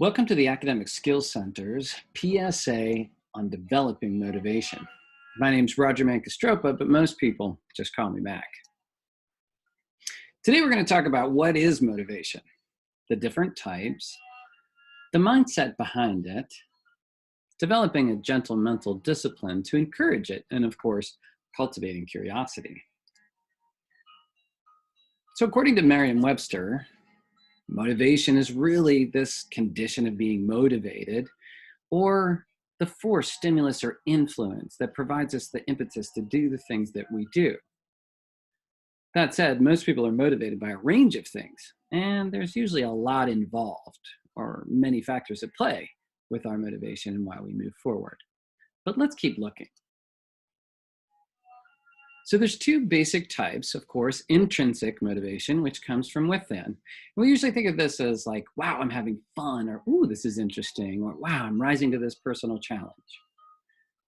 Welcome to the Academic Skills Center's PSA on developing motivation. My name's Roger Mancastroppa, but most people just call me Mac. Today we're going to talk about what is motivation, the different types, the mindset behind it, developing a gentle mental discipline to encourage it, and of course, cultivating curiosity. So according to Merriam-Webster, motivation is really this condition of being motivated or the force, stimulus, or influence that provides us the impetus to do the things that we do. That said, most people are motivated by a range of things, and there's usually a lot involved or many factors at play with our motivation and why we move forward. But let's keep looking. So there's two basic types, of course, intrinsic motivation, which comes from within. We usually think of this as like, wow, I'm having fun, or ooh, this is interesting, or wow, I'm rising to this personal challenge.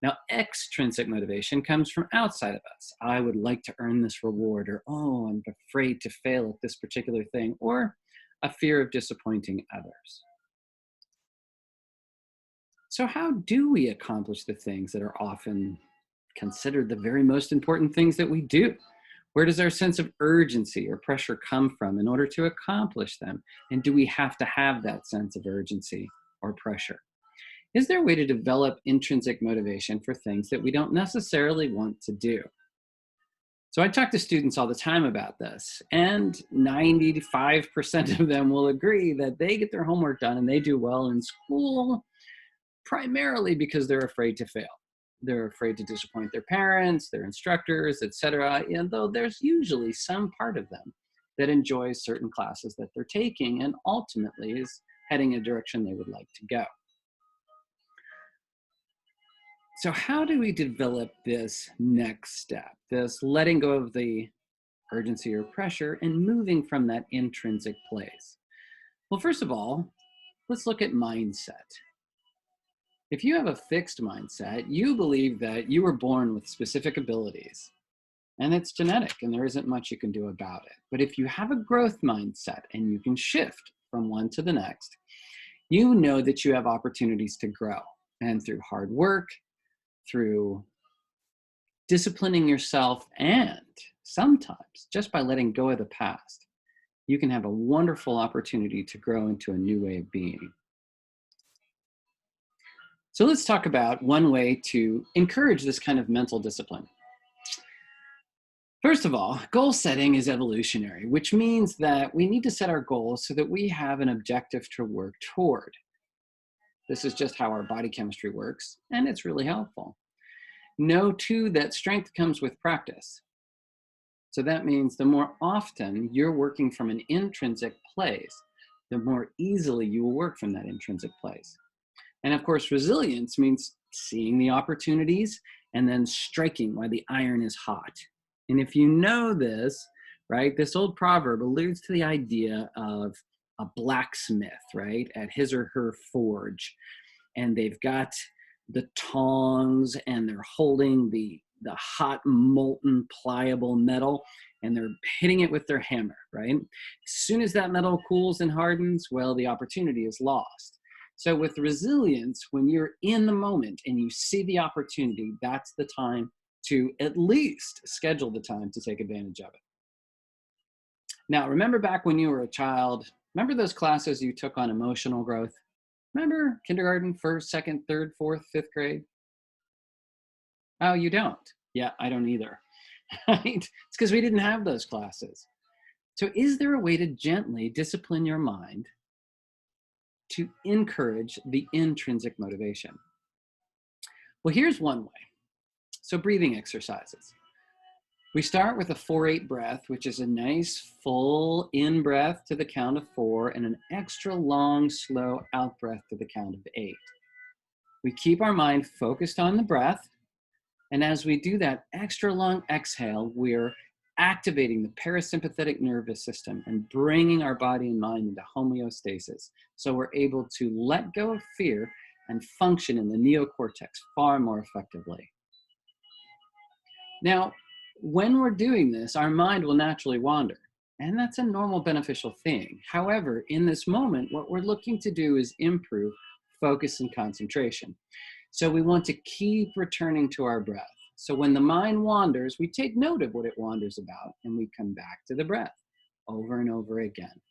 Now, extrinsic motivation comes from outside of us. I would like to earn this reward, or oh, I'm afraid to fail at this particular thing, or a fear of disappointing others. So how do we accomplish the things that are often considered the very most important things that we do? Where does our sense of urgency or pressure come from in order to accomplish them? And do we have to have that sense of urgency or pressure? Is there a way to develop intrinsic motivation for things that we don't necessarily want to do? So I talk to students all the time about this, and 95% of them will agree that they get their homework done and they do well in school primarily because they're afraid to fail. They're afraid to disappoint their parents, their instructors, etc. And though there's usually some part of them that enjoys certain classes that they're taking and ultimately is heading a direction they would like to go. So how do we develop this next step, this letting go of the urgency or pressure and moving from that intrinsic place? Well, first of all, let's look at mindset. If you have a fixed mindset, you believe that you were born with specific abilities and it's genetic and there isn't much you can do about it. But if you have a growth mindset and you can shift from one to the next, you know that you have opportunities to grow. And through hard work, through disciplining yourself, and sometimes just by letting go of the past, you can have a wonderful opportunity to grow into a new way of being. So let's talk about one way to encourage this kind of mental discipline. First of all, goal setting is evolutionary, which means that we need to set our goals so that we have an objective to work toward. This is just how our body chemistry works, and it's really helpful. Know too that strength comes with practice. So that means the more often you're working from an intrinsic place, the more easily you will work from that intrinsic place. And of course, resilience means seeing the opportunities and then striking while the iron is hot. And if you know this, right, this old proverb alludes to the idea of a blacksmith, right, at his or her forge. And they've got the tongs and they're holding the hot, molten, pliable metal, and they're hitting it with their hammer, right? As soon as that metal cools and hardens, well, the opportunity is lost. So with resilience, when you're in the moment and you see the opportunity, that's the time to at least schedule the time to take advantage of it. Now, remember back when you were a child, remember those classes you took on emotional growth? Remember kindergarten, first, second, third, fourth, fifth grade? Oh, you don't? Yeah, I don't either. Right? It's because we didn't have those classes. So is there a way to gently discipline your mind to encourage the intrinsic motivation? Well, here's one way. So breathing exercises. We start with a 4-8 breath, which is a nice full in breath to the count of 4 and an extra long, slow out breath to the count of 8. We keep our mind focused on the breath. And as we do that extra long exhale, we're activating the parasympathetic nervous system and bringing our body and mind into homeostasis. So we're able to let go of fear and function in the neocortex far more effectively. Now, when we're doing this, our mind will naturally wander. And that's a normal beneficial thing. However, in this moment, what we're looking to do is improve focus and concentration. So we want to keep returning to our breath. So when the mind wanders, we take note of what it wanders about and we come back to the breath over and over again.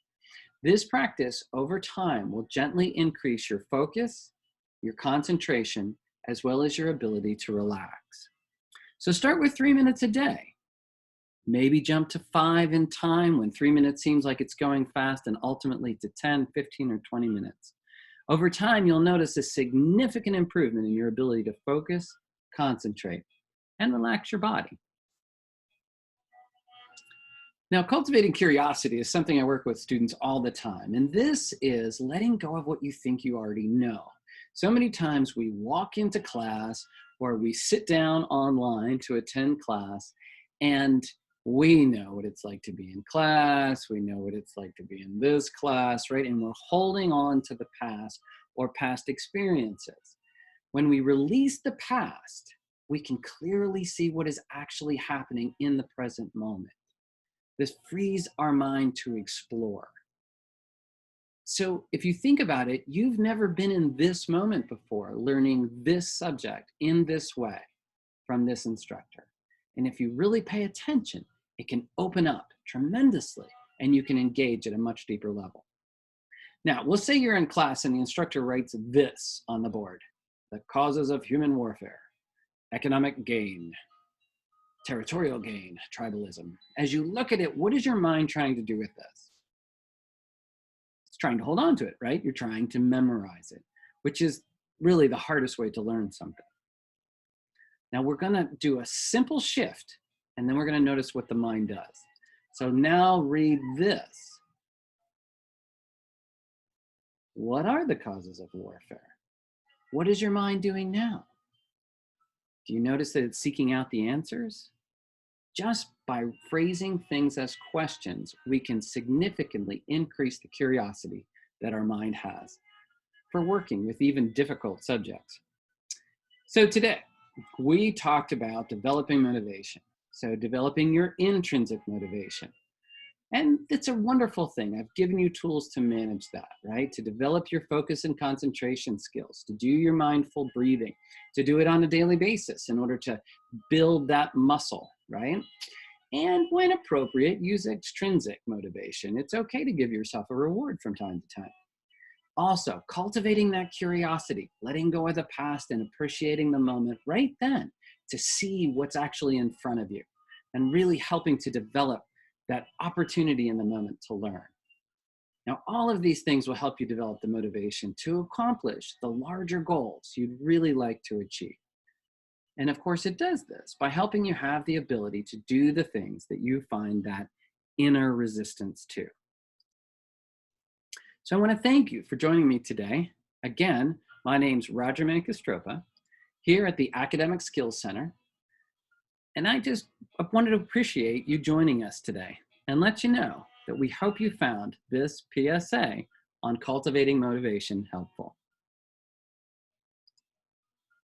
This practice over time will gently increase your focus, your concentration, as well as your ability to relax. So start with 3 minutes a day. Maybe jump to 5 in time when 3 minutes seems like it's going fast, and ultimately to 10, 15, or 20 minutes. Over time, you'll notice a significant improvement in your ability to focus, concentrate, and relax your body. Now, cultivating curiosity is something I work with students all the time, and this is letting go of what you think you already know. So many times we walk into class or we sit down online to attend class, and we know what it's like to be in class, we know what it's like to be in this class, right? And we're holding on to the past or past experiences. When we release the past, we can clearly see what is actually happening in the present moment. This frees our mind to explore. So if you think about it, you've never been in this moment before, learning this subject in this way from this instructor. And if you really pay attention, it can open up tremendously and you can engage at a much deeper level. Now, we'll say you're in class and the instructor writes this on the board: the causes of human warfare, economic gain, territorial gain, tribalism. As you look at it, what is your mind trying to do with this? It's trying to hold on to it, right? You're trying to memorize it, which is really the hardest way to learn something. Now we're gonna do a simple shift and then we're gonna notice what the mind does. So now read this. What are the causes of warfare? What is your mind doing now? Do you notice that it's seeking out the answers? Just by phrasing things as questions, we can significantly increase the curiosity that our mind has for working with even difficult subjects. So today, we talked about developing motivation. So developing your intrinsic motivation. And it's a wonderful thing. I've given you tools to manage that, right? To develop your focus and concentration skills, to do your mindful breathing, to do it on a daily basis in order to build that muscle, right? And when appropriate, use extrinsic motivation. It's okay to give yourself a reward from time to time. Also, cultivating that curiosity, letting go of the past and appreciating the moment right then to see what's actually in front of you and really helping to develop that opportunity in the moment to learn. Now, all of these things will help you develop the motivation to accomplish the larger goals you'd really like to achieve. And of course, it does this by helping you have the ability to do the things that you find that inner resistance to. So I want to thank you for joining me today. Again, my name's Roger Mancastroppa here at the Academic Skills Center. And I just wanted to appreciate you joining us today and let you know that we hope you found this PSA on cultivating motivation helpful.